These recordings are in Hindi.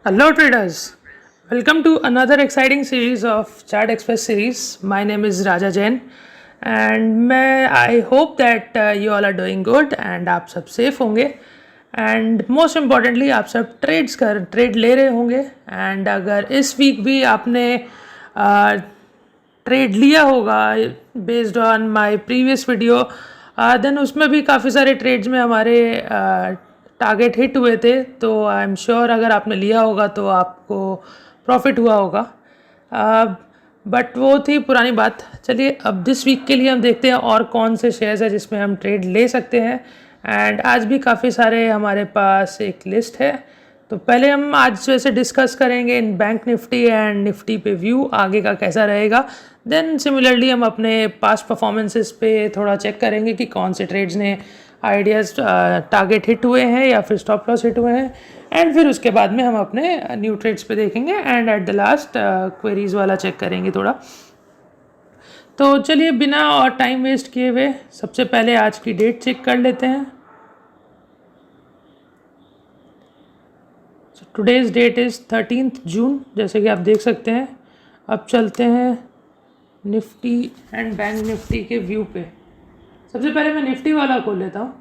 Hello traders, welcome to another exciting series of Chart Express series. My name is Raja Jain and I hope that you all are doing good and आप सब safe होंगे and most importantly आप सब ट्रेड ले रहे होंगे and अगर इस वीक भी आपने ट्रेड लिया होगा based on my previous video then उसमें भी काफ़ी सारे ट्रेड्स में हमारे टारगेट हिट हुए थे, तो आई एम श्योर अगर आपने लिया होगा तो आपको प्रॉफिट हुआ होगा। बट वो थी पुरानी बात। चलिए अब दिस वीक के लिए हम देखते हैं और कौन से शेयर्स है जिसमें हम ट्रेड ले सकते हैं। एंड आज भी काफ़ी सारे हमारे पास एक लिस्ट है, तो पहले हम आज जैसे डिस्कस करेंगे इन बैंक निफ्टी एंड निफ्टी पे व्यू आगे का कैसा रहेगा। देन सिमिलरली हम अपने पास्ट परफॉर्मेंसेस पे थोड़ा चेक करेंगे कि कौन से ट्रेड्स ने आइडियाज़ टारगेट हिट हुए हैं या फिर स्टॉप लॉस हिट हुए हैं। एंड फिर उसके बाद में हम अपने न्यू ट्रेड्स पे देखेंगे and at the last queries वाला चेक करेंगे थोड़ा। तो चलिए बिना और टाइम वेस्ट किए हुए सबसे पहले आज की डेट चेक कर लेते हैं। टुडेज़ डेट इज़ 13 जून, जैसे कि आप देख सकते हैं। अब चलते हैं निफ्टी एंड बैंक निफ्टी के व्यू पे। सबसे पहले मैं निफ्टी वाला खोल लेता हूँ।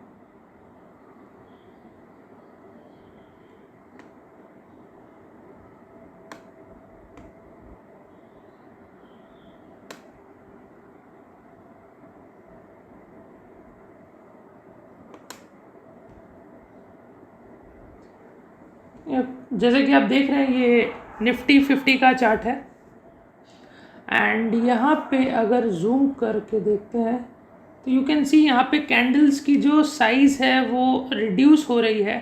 जैसे कि आप देख रहे हैं ये निफ्टी 50 का चार्ट है एंड यहाँ पे अगर जूम करके देखते हैं तो यू कैन सी यहाँ पे कैंडल्स की जो साइज़ है वो रिड्यूस हो रही है।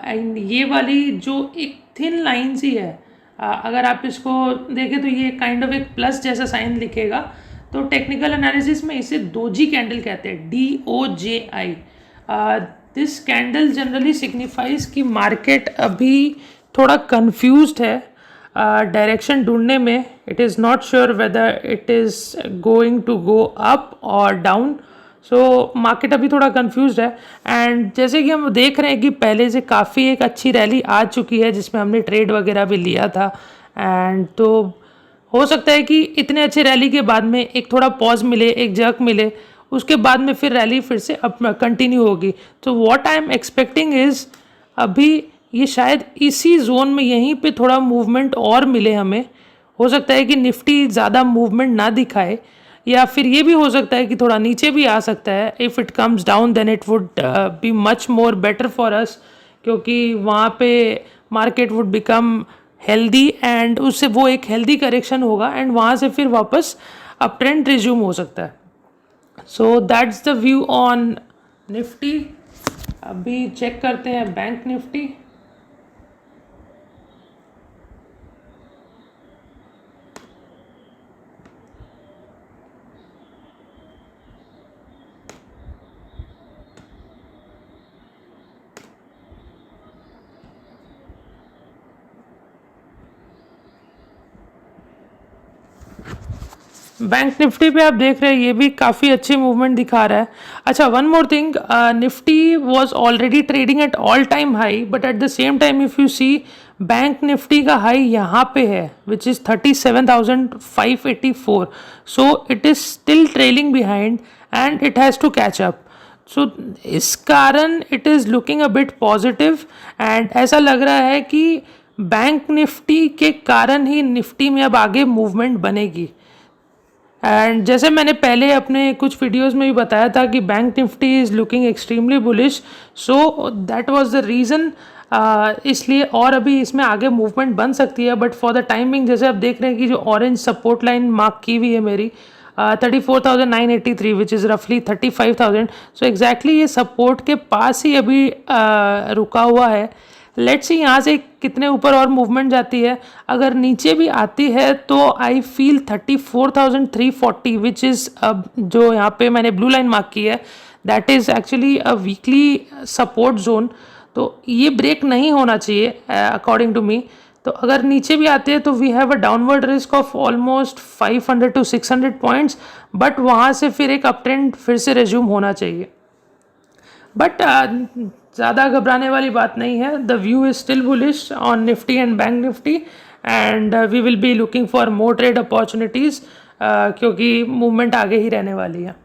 एंड ये वाली जो एक थिन लाइन सी है, अगर आप इसको देखें तो ये काइंड ऑफ एक प्लस जैसा साइन लिखेगा। तो टेक्निकल एनालिसिस में इसे डोजी कैंडल कहते हैं, DOJI। This candle generally signifies कि मार्केट अभी थोड़ा कंफ्यूज्ड है डायरेक्शन ढूंढने में। It is not sure whether it is going to go up और डाउन। सो मार्केट अभी थोड़ा कंफ्यूज्ड है। एंड जैसे कि हम देख रहे हैं कि पहले से काफ़ी एक अच्छी रैली आ चुकी है जिसमें हमने ट्रेड वगैरह भी लिया था। एंड तो हो सकता है कि इतने अच्छे रैली के बाद में एक थोड़ा पॉज मिले, एक जर्क मिले, उसके बाद में फिर रैली फिर से अप कंटिन्यू होगी। तो what I am expecting is अभी ये शायद इसी जोन में यहीं पे थोड़ा मूवमेंट और मिले हमें। हो सकता है कि निफ्टी ज़्यादा मूवमेंट ना दिखाए, या फिर ये भी हो सकता है कि थोड़ा नीचे भी आ सकता है। If it comes down then it would be much more better for us, क्योंकि वहाँ पे market would become healthy and उससे वो एक हेल्दी करेक्शन होगा एंड वहाँ से फिर वापस अप ट्रेंड रिज्यूम हो सकता है। सो that's the view on Nifty. अभी चेक करते हैं बैंक निफ्टी। बैंक निफ्टी पे आप देख रहे हैं ये भी काफ़ी अच्छी मूवमेंट दिखा रहा है। अच्छा, one more thing, Nifty was already trading at all time high, but at the same time if you see bank Nifty का हाई यहाँ पे है which is 37,584। So it is still trailing behind and it has to catch up. So इस कारण it is looking a bit positive and ऐसा लग रहा है कि बैंक निफ्टी के कारण ही निफ्टी में अब आगे मूवमेंट बनेगी। एंड जैसे मैंने पहले अपने कुछ वीडियोस में भी बताया था कि bank Nifty is looking extremely bullish, so that was the reason. इसलिए और अभी इसमें आगे मूवमेंट बन सकती है, बट फॉर द टाइमिंग जैसे आप देख रहे हैं कि जो ऑरेंज सपोर्ट लाइन मार्क की हुई है मेरी 34,983 विच इज़ रफली 35,000। सो एग्जैक्टली ये सपोर्ट के पास ही अभी रुका हुआ है। लेट्स सी यहाँ से कितने ऊपर और मूवमेंट जाती है। अगर नीचे भी आती है तो आई फील 34,340 विच इज़ जो यहाँ पे मैंने ब्लू लाइन मार्क की है that is actually a weekly support zone. तो ये ब्रेक नहीं होना चाहिए अकॉर्डिंग टू मी। तो अगर नीचे भी आते हैं तो we have a downward risk of almost 500 to 600 points, but वहाँ से फिर एक अप ट्रेंड फिर से रिज्यूम होना चाहिए। बट ज़्यादा घबराने वाली बात नहीं है. The view is still bullish on Nifty and bank Nifty, and we will be looking for more trade opportunities, क्योंकि मूवमेंट आगे ही रहने वाली है.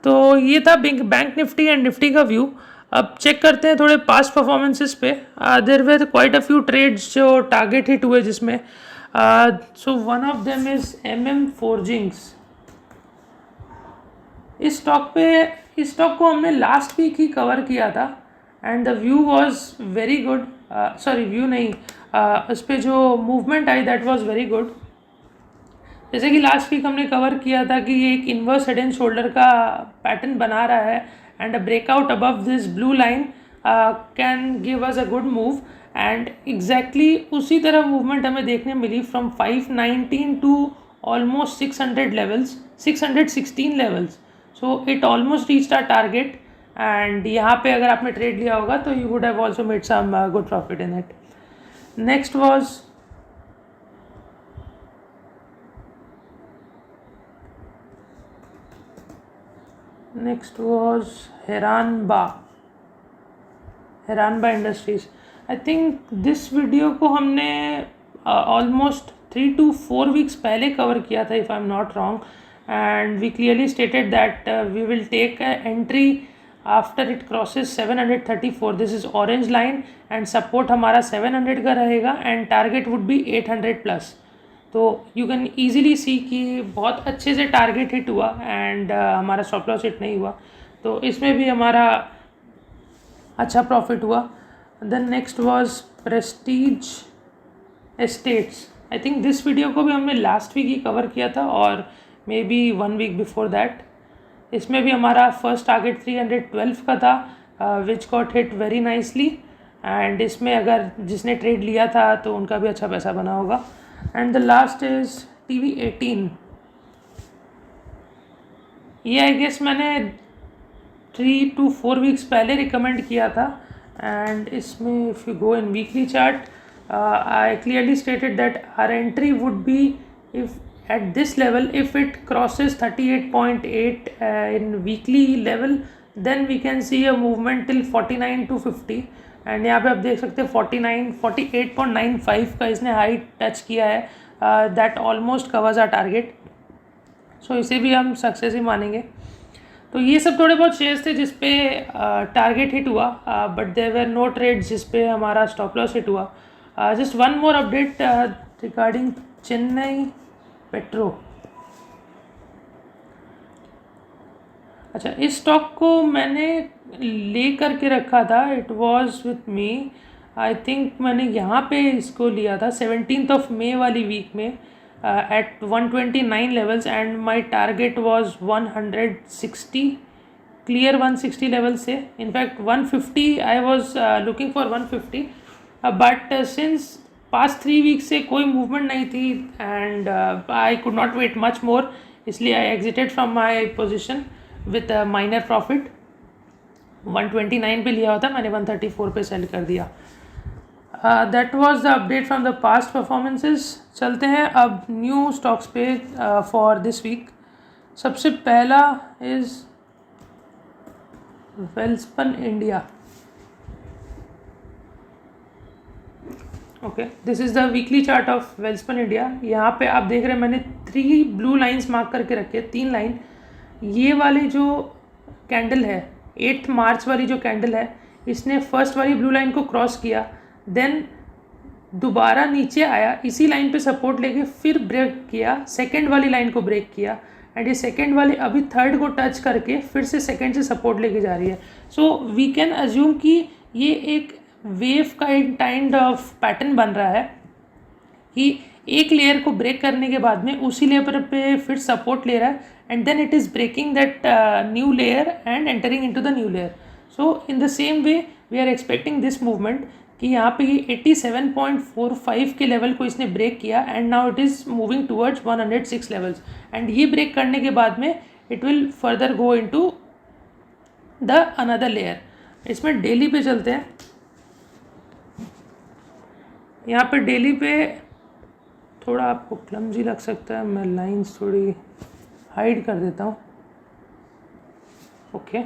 तो ये था बैंक निफ्टी एंड निफ्टी का व्यू. अब चेक करते हैं थोड़े पास्ट परफॉर्मेंसेस पे. There were quite a few trades जो टारगेट हिट हुए, जिसमें so one of them is forgings. इस स्टॉक को हमने लास्ट वीक ही कवर किया था, and the view was very good. Sorry, view नहीं, उस पर जो movement I that was very good. जैसे कि लास्ट वीक हमने कवर किया था कि ये एक इन्वर्स हेड एंड शोल्डर का पैटर्न बना रहा है, and a breakout above this blue line can give us a good move. And exactly उसी तरह मूवमेंट हमें देखने मिली from 519 to almost 600 levels, 616 levels. So it almost reached our target, and यहाँ पे अगर आपने ट्रेड लिया होगा तो you would have also made some good profit in it. Next was Heranba Industries. I think this video को हमने almost 3 to 4 weeks पहले कवर किया था, if I'm not wrong, and we clearly stated that we will take an entry after it crosses 734. This is orange line and support हमारा 700 का रहेगा and target would be 800 plus. तो यू कैन ईजिली सी कि बहुत अच्छे से टारगेट हिट हुआ, एंड हमारा स्टॉप लॉस हिट नहीं हुआ. तो इसमें भी हमारा अच्छा प्रॉफिट हुआ. Then next was Prestige Estates. I think this video को भी हमने लास्ट वीक ही कवर किया था, और maybe 1 week before that. इसमें भी हमारा फर्स्ट टारगेट 312 का था, which got hit very nicely. And इसमें अगर जिसने ट्रेड लिया था तो उनका भी अच्छा पैसा बना होगा. And the last is TV18. ये आई गेस मैंने 3 to 4 weeks पहले रिकमेंड किया था, एंड इसमें if you go in weekly chart, I clearly stated that our entry would be if at this level, if it crosses 38.8 in weekly level, then we can see a movement till 49 to 50. And यहाँ पे आप देख सकते हैं 48.95 का इसने हाई टच किया है. That almost covers our target. So इसे भी हम सक्सेस ही मानेंगे. तो ये सब थोड़े बहुत शेयर्स थे जिस पे टारगेट हिट हुआ, but there were no trades जिस पे हमारा स्टॉप लॉस हिट हुआ. Just one more update regarding Chennai Petro. अच्छा, इस स्टॉक को मैंने ले करके रखा था. It was with me. I think मैंने यहाँ पे इसको लिया था 17th May वाली वीक में at 129 levels, and my target was 160, clear 160 level से. In fact 150 I was looking for 150, but since past 3 weeks से कोई मूवमेंट नहीं थी, and I could not wait much more, इसलिए I exited from my position with minor profit. 129 पे लिया होता, मैंने 134 पे सेल कर दिया. That was the update from the past performances. चलते हैं अब न्यू स्टॉक्स पे फॉर दिस वीक. सबसे पहला is Welspun India. Okay, this is the weekly chart of Welspun India. यहाँ पे आप देख रहे हैं मैंने 3 ब्लू लाइंस मार्क करके रखे, 3 लाइन. ये वाली जो कैंडल है 8 मार्च वाली जो कैंडल है, इसने फर्स्ट वाली ब्लू लाइन को क्रॉस किया, देन दोबारा नीचे आया, इसी लाइन पे सपोर्ट लेके फिर ब्रेक किया, सेकंड वाली लाइन को ब्रेक किया, एंड ये सेकंड वाली अभी थर्ड को टच करके फिर से सेकंड से सपोर्ट लेके जा रही है. सो वी कैन अज्यूम कि ये एक वेव का एक काइंड ऑफ पैटर्न बन रहा है कि एक लेयर को ब्रेक करने के बाद में उसी लेयर पे फिर सपोर्ट ले रहा है, and then it is breaking that new layer and entering into the new layer. So in the same way we are expecting this movement कि यहाँ पे ये 87.45 के लेवल को इसने ब्रेक किया, and now it is moving towards 106 levels, and ये ब्रेक करने के बाद में it will further go into the another layer. इसमें डेली पे चलते हैं. यहाँ पे डेली पे थोड़ा आपको क्लमजी लग सकता है, मैं लाइंस थोड़ी हाइड कर देता हूँ. ओके,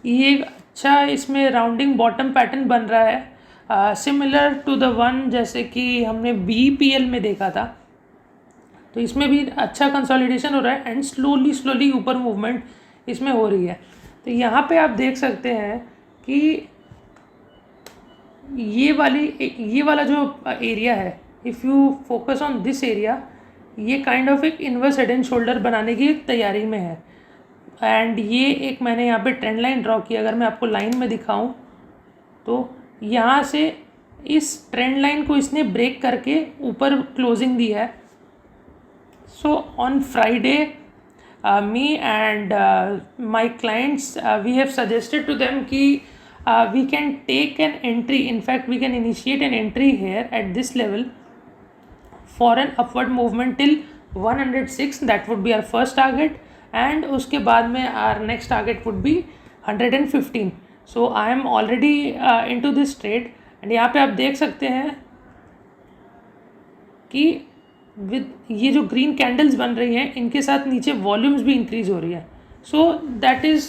ये एक अच्छा इसमें राउंडिंग बॉटम पैटर्न बन रहा है, सिमिलर टू द वन जैसे कि हमने BPL में देखा था। तो इसमें भी अच्छा कंसोलिडेशन हो रहा है एंड स्लोली ऊपर मूवमेंट इसमें हो रही है। तो यहाँ पे आप देख सकते हैं कि ये वाला जो एरिया है, if you focus on this area, ये काइंड ऑफ एक इनवर्स हेड एंड शोल्डर बनाने की तैयारी में है। एंड ये एक मैंने यहाँ पे ट्रेंड लाइन ड्रॉ की। अगर मैं आपको लाइन में दिखाऊं तो यहाँ से इस ट्रेंड लाइन को इसने ब्रेक करके ऊपर क्लोजिंग दी है। So on Friday me and my clients, we have suggested to them कि we can take an entry, in fact we can initiate an entry here at this level for an upward movement till 106. that would be our first target, and उसके बाद में our next target would be 115. so I am already into this trade, and यहाँ पे आप देख सकते हैं कि विद ये जो ग्रीन कैंडल्स बन रही हैं इनके साथ नीचे वॉल्यूम्स भी इंक्रीज हो रही है। So that is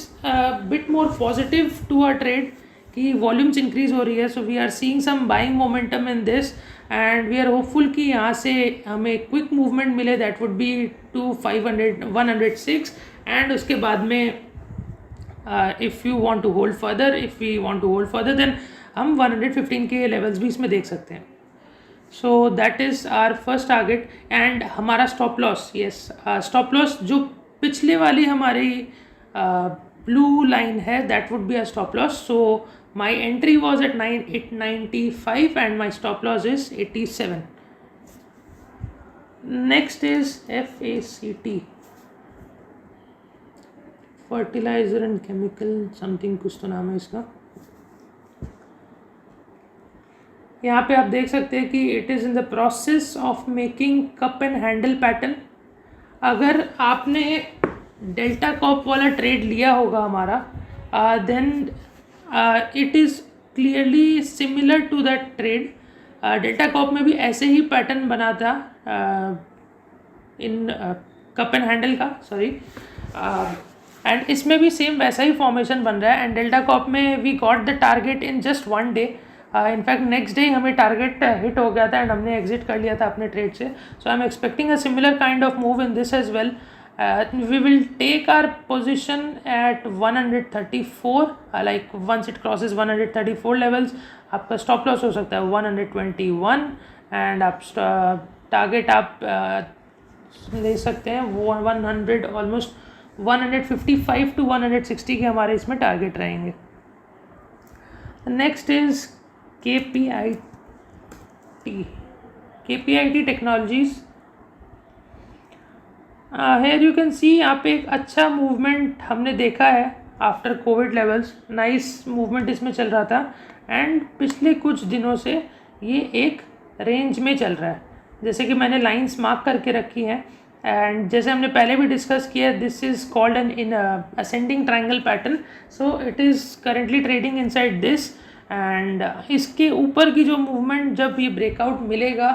bit more positive to a trade कि वॉल्यूम्स इंक्रीज हो रही है। So we are seeing some buying momentum in this, and we are hopeful कि यहाँ से हमें क्विक मूवमेंट मिले, that would be to 106, and उसके बाद में if you want to hold further, if we want to hold further then हम 115 के लेवल्स भी इसमें देख सकते हैं। सो that is our first target. And हमारा stop loss, yes stop loss जो पिछले वाली हमारी ब्लू लाइन है, that would be a stop loss. So my entry was at 895 and my stop loss is 87। Next is FACT, fertiliser and chemical something, कुछ तो नाम है इसका। यहाँ पे आप देख सकते हैं कि it is in the process of making cup and handle pattern. अगर आपने डेल्टा कॉप वाला ट्रेड लिया होगा हमारा, then it is clearly similar to that trade. Delta corp में भी ऐसे ही पैटर्न बना था इन कप एंड हैंडल का, सॉरी, एंड इसमें भी सेम वैसा ही फॉर्मेशन बन रहा है। एंड डेल्टा कॉप में we got the target in just 1 day. In fact next day हमें टारगेट हिट हो गया था एंड हमने एग्जिट कर लिया था अपने ट्रेड से। So I am expecting a similar kind of move in this as well. We will take our position at 134, like once it crosses 134 levels आपका स्टॉप लॉस हो सकता है 121, एंड आप टारगेट आप ले सकते हैं 100, ऑलमोस्ट 155 to 160 के हमारे इसमें टारगेट रहेंगे। Next is KPIT technologies. Here you can see यहाँ पे एक अच्छा मूवमेंट हमने देखा है after covid levels. Nice movement इसमें चल रहा था, एंड पिछले कुछ दिनों से ये एक रेंज में चल रहा है, जैसे कि मैंने लाइंस मार्क करके रखी हैं। एंड जैसे हमने पहले भी डिस्कस किया, this is called an in ascending triangle pattern. So it is currently trading inside this, and इसके ऊपर की जो मूवमेंट जब ये ब्रेकआउट मिलेगा,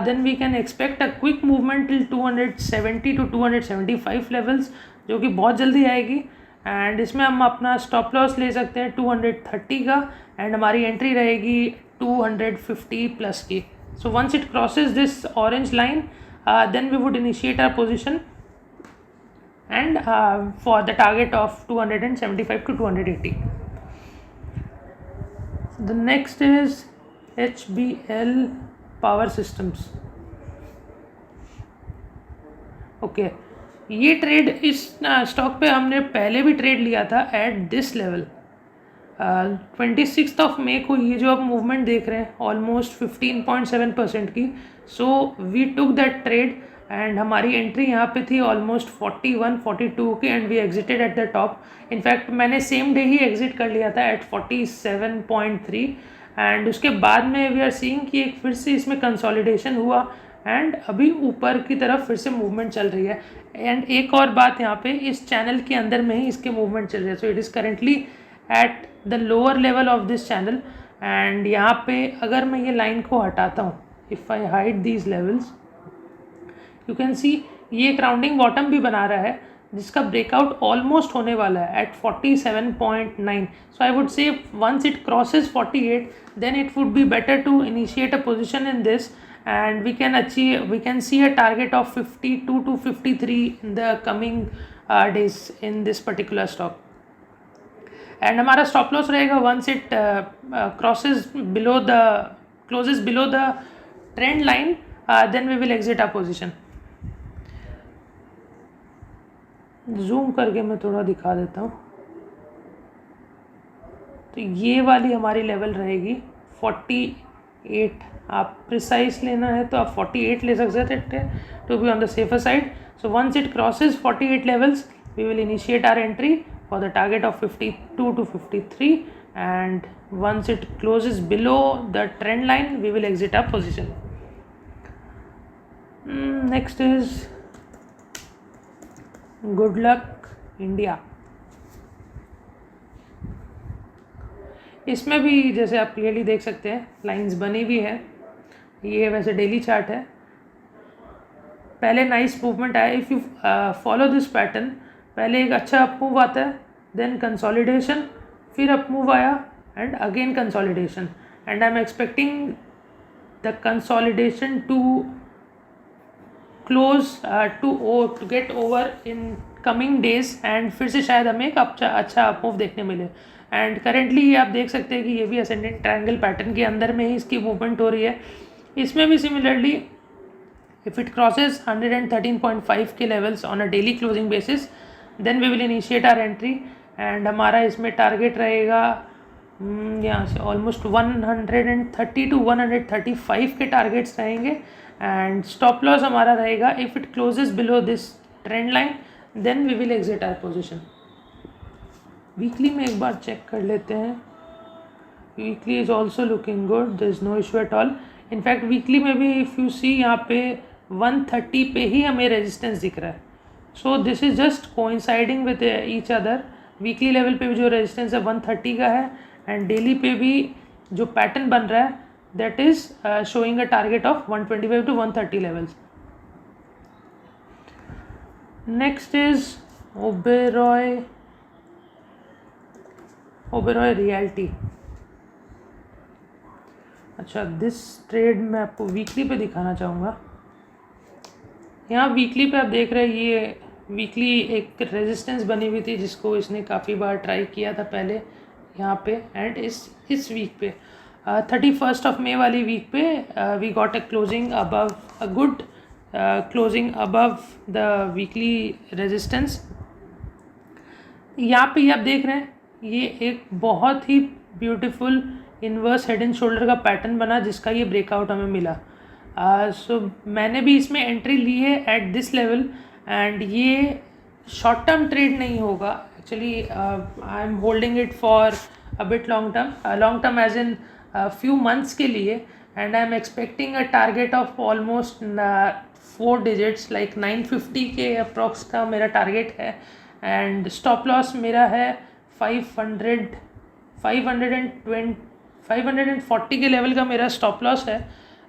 then we can expect a quick movement till 270 to 275 levels, जो कि बहुत जल्दी आएगी। एंड इसमें हम अपना स्टॉप लॉस ले सकते हैं 230 का, एंड हमारी एंट्री रहेगी 250 प्लस की। So once it crosses this orange line, then we would initiate our position and for the target of 275 to 280. The next is HBL Power Systems. Okay, ये ट्रेड इस स्टॉक पे हमने पहले भी ट्रेड लिया था एट दिस लेवल। 26 मई को ये जो आप मूवमेंट देख रहे हैं ऑलमोस्ट 15.7% की। So we took that trade, and हमारी एंट्री यहाँ पे थी ऑलमोस्ट 41-42 की, and we exited at the top. In fact मैंने सेम डे ही एग्जिट कर लिया था एट 47.3, एंड उसके बाद में वी आर सीइंग कि एक फिर से इसमें कंसोलिडेशन हुआ, एंड अभी ऊपर की तरफ फिर से मूवमेंट चल रही है। एंड एक और बात, यहाँ पे इस चैनल के अंदर में ही इसके मूवमेंट चल रही है। सो it is currently at the lower level of this channel, and यहाँ पे अगर मैं ये लाइन को हटाता हूँ, if I hide these levels, you can सी ये एक राउंडिंग बॉटम भी बना रहा है, जिसका ब्रेकआउट ऑलमोस्ट होने वाला है at 47.9. So I would say once it crosses 48 then it would be better to initiate a position in this and we can see a target of 52 to 53 in the coming days in this particular stock. And हमारा stop loss रहेगा once it closes below the trend line, then we will exit our position. Zoom करके मैं थोड़ा दिखा देता हूँ. तो ये वाली हमारी लेवल रहेगी 48. आप प्रिसाइज लेना है तो आप 48 ले सकते थे to be on the safer side. So once it crosses 48 levels we will initiate our entry for the target of 52 to 53, and once it closes below the trend line we will exit our position. Next is Good Luck India. इसमें भी जैसे आप क्लियरली देख सकते हैं लाइंस बनी हुई है. ये वैसे डेली चार्ट है. पहले नाइस मूवमेंट आया. If you follow this pattern, पहले एक अच्छा अप मूव आता है, देन कंसोलिडेशन, फिर अप मूव आया and again consolidation, and I am expecting the consolidation to close to get over in coming days, and फिर से शायद हमें एक अच्छा अप मूव देखने मिले. एंड करेंटली आप देख सकते हैं कि ये भी असेंडेंट ट्रायंगल पैटर्न के अंदर में ही इसकी मूवमेंट हो रही है. इसमें भी सिमिलरली इफ़ इट क्रॉसेज 113.5 के levels on a daily closing basis then we will initiate our entry. And हमारा इसमें टारगेट रहेगा यहाँ से ऑलमोस्ट 130 to 135 के टारगेट्स रहेंगे. एंड स्टॉप लॉस हमारा रहेगा if it closes below this trend line then we will exit our position. Weekly में एक बार चेक कर लेते हैं. Weekly is also looking good, there is no issue at all. In fact weekly में भी इफ़ यू सी यहाँ पे 130 पे ही हमें रेजिस्टेंस दिख रहा है. So this is just coinciding with each other. Weekly level पे भी जो रेजिस्टेंस है 130 का है, एंड डेली पे भी जो पैटर्न बन रहा है that is showing a target of 125 to 130 levels. Next is Oberoi realty. अच्छा, दिस ट्रेड मैं आपको वीकली पे दिखाना चाहूँगा. यहाँ वीकली पे आप देख रहे हैं ये वीकली एक रेजिस्टेंस बनी हुई थी जिसको इसने काफ़ी बार ट्राई किया था पहले यहाँ पे. एंड इस वीक पे 31st of May वाली वीक पे we got a closing above a good closing above the weekly resistance. यहाँ पे ये आप देख रहे हैं ये एक बहुत ही beautiful inverse head and shoulder का पैटर्न बना जिसका ये ब्रेकआउट हमें मिला. सो मैंने भी इसमें एंट्री ली है एट दिस लेवल, एंड ये शॉर्ट टर्म ट्रेड नहीं होगा actually. I am holding it for a bit long term as in few months के लिए. And I am expecting a target of almost 4 digits like 950 के अप्रॉक्स का मेरा टारगेट है. एंड स्टॉप लॉस मेरा है 540 के लेवल का मेरा स्टॉप लॉस है,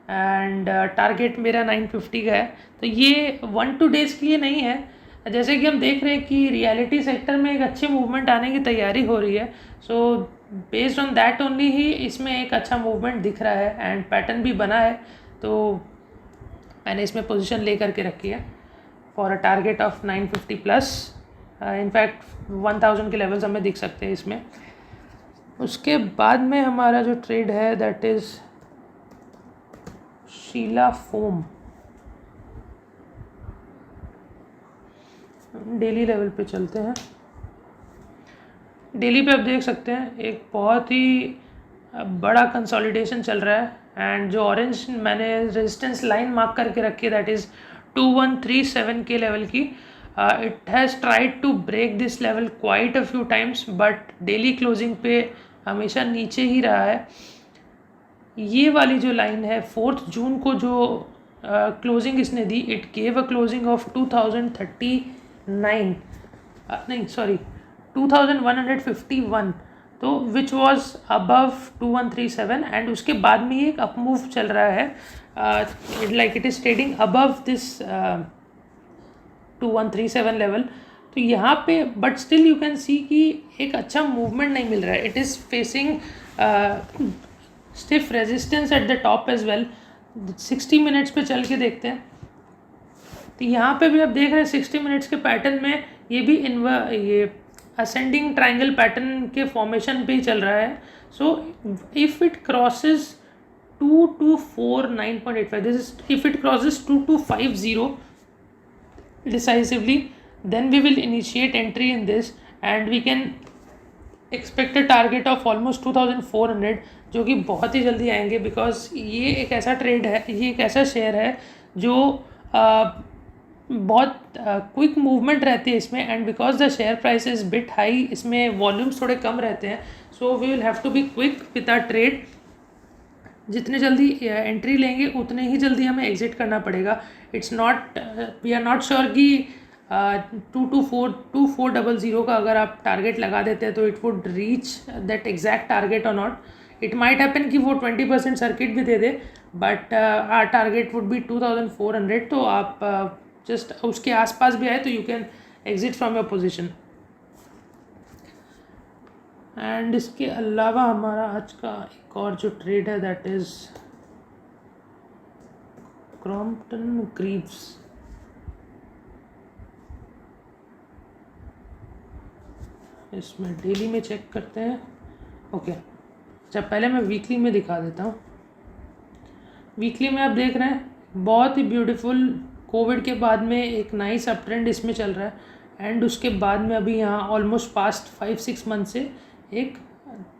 एंड टारगेट मेरा 950 का है. तो ये 1-2 days के लिए नहीं है. जैसे कि हम देख रहे हैं कि रियलिटी सेक्टर में एक अच्छी मूवमेंट आने की तैयारी हो रही है. So based on that only ही इसमें एक अच्छा मूवमेंट दिख रहा है एंड पैटर्न भी बना है. तो मैंने इसमें पोजीशन ले करके रखी है for a target of 950 plus. In fact 1000 के लेवल्स हमें दिख सकते हैं इसमें. उसके बाद में हमारा जो ट्रेड है that is Sheela Foam. Daily level पे चलते हैं. डेली पे आप देख सकते हैं एक बहुत ही बड़ा कंसोलिडेशन चल रहा है. एंड जो ऑरेंज मैंने रेजिस्टेंस लाइन मार्क करके रखी है दैट इज़ 2137 के लेवल की. It has tried to break this level quite a few times but daily closing पे हमेशा नीचे ही रहा है. ये वाली जो लाइन है 4 जून को जो क्लोजिंग इसने दी it gave a closing of 2151, तो विच वॉज अबव 2137. एंड उसके बाद में एक अप मूव चल रहा है like it is trading above this 2137 level. तो यहाँ पे but still you can see कि एक अच्छा मूवमेंट नहीं मिल रहा है. It is facing stiff resistance at the top as well. 60 minutes पे चल के देखते हैं. तो यहाँ पे भी आप देख रहे हैं 60 मिनट्स के पैटर्न में ये भी ये असेंडिंग ट्राइंगल पैटर्न के फॉर्मेशन पे ही चल रहा है. So if it crosses 2249.85, this is if it crosses 2250 decisively, then we will initiate entry in this and we can expect a target of almost 2400, जो कि बहुत ही जल्दी आएंगे. बिकॉज ये एक ऐसा ट्रेड है, ये एक ऐसा शेयर है जो बहुत क्विक मूवमेंट रहती है इसमें. And because the share price is bit high, इसमें वॉल्यूम्स थोड़े कम रहते हैं. So we will have to be quick with our trade. जितने जल्दी एंट्री लेंगे उतने ही जल्दी हमें एग्जिट करना पड़ेगा. It's not, we are not sure कि 2400 का अगर आप टारगेट लगा देते हैं तो it would reach that exact target और नॉट. इट माइट हैपन कि वो 20% सर्किट भी दे दे, but our target would be 2400. तो आप जस्ट उसके आसपास भी आए तो you can exit from your position. And इसके अलावा हमारा आज का एक और जो ट्रेड है दैट इज़ क्रॉम्पटन ग्रीव्स. इसमें डेली में चेक करते हैं. ओके, अच्छा पहले मैं वीकली में दिखा देता हूँ. वीकली में आप देख रहे हैं बहुत ही ब्यूटीफुल कोविड के बाद में एक नाइस अप ट्रेंड इसमें चल रहा है. एंड उसके बाद में अभी यहाँ ऑलमोस्ट पास्ट 5-6 मंथ से एक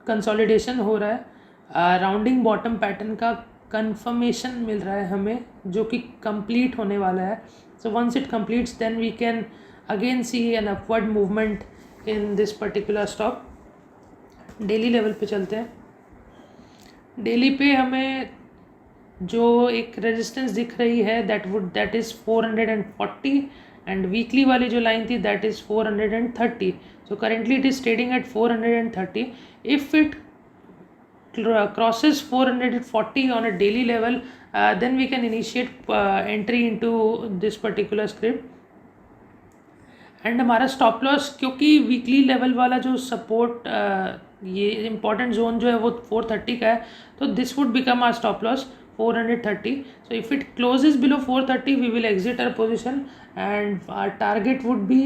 कंसोलिडेशन हो रहा है. राउंडिंग बॉटम पैटर्न का कंफर्मेशन मिल रहा है हमें, जो कि कंप्लीट होने वाला है. So once it completes then we can again see an upward movement in this particular stock. Daily level पे चलते हैं. डेली पे हमें जो एक रेजिस्टेंस दिख रही है दैट इज़ 440. एंड वीकली वाली जो लाइन थी that is 430. So currently it is trading at 430. If it crosses 440 on a daily level, then we can initiate entry into this particular script. And हमारा स्टॉप लॉस, क्योंकि वीकली लेवल वाला जो सपोर्ट ये इम्पॉर्टेंट जोन जो है वो 430 का है, तो this would become our stop loss 430. So if it closes below 430 we will exit our position and our target would be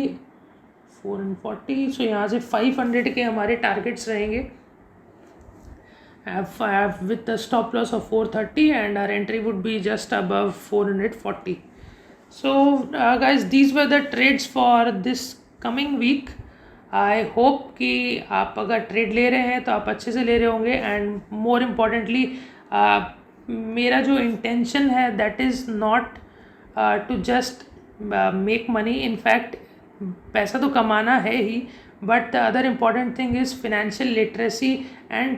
440. सो यहाँ से 500 के हमारे टारगेट्स रहेंगे with the stop loss of 430 and our entry would be just above 440. So guys, these were the trades for this coming week. I hope कि आप अगर ट्रेड ले रहे हैं तो आप अच्छे से ले रहे होंगे. एंड मोर इम्पॉर्टेंटली मेरा जो इंटेंशन है that is not to just make money. In fact पैसा तो कमाना है ही, but the other important thing is financial literacy. And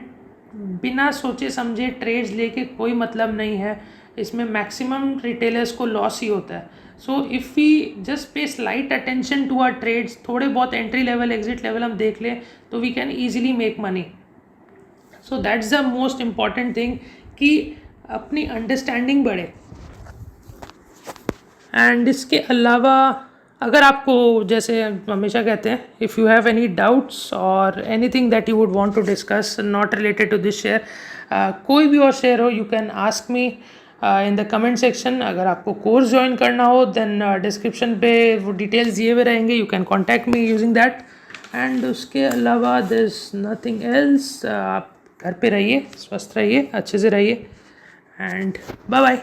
बिना सोचे समझे ट्रेड्स लेके कोई मतलब नहीं है. इसमें मैक्सिमम रिटेलर्स को लॉस ही होता है. So if we just pay slight attention to our trades, थोड़े बहुत एंट्री लेवल एग्जिट लेवल हम देख लें तो we can easily make money. So that's the most important thing कि अपनी अंडरस्टैंडिंग बढ़े. एंड इसके अलावा अगर आपको, जैसे हमेशा कहते हैं, if you have any doubts और anything that you would want to discuss not related to this share, कोई भी और शेयर हो, you can ask me in the comment section. अगर आपको कोर्स ज्वाइन करना हो देन डिस्क्रिप्शन पे वो डिटेल्स दिए हुए रहेंगे, you can contact me using that. And उसके अलावा देयर इज़ नथिंग एल्स. आप घर पे रहिए, स्वस्थ रहिए, अच्छे से रहिए, एंड बाय बाय.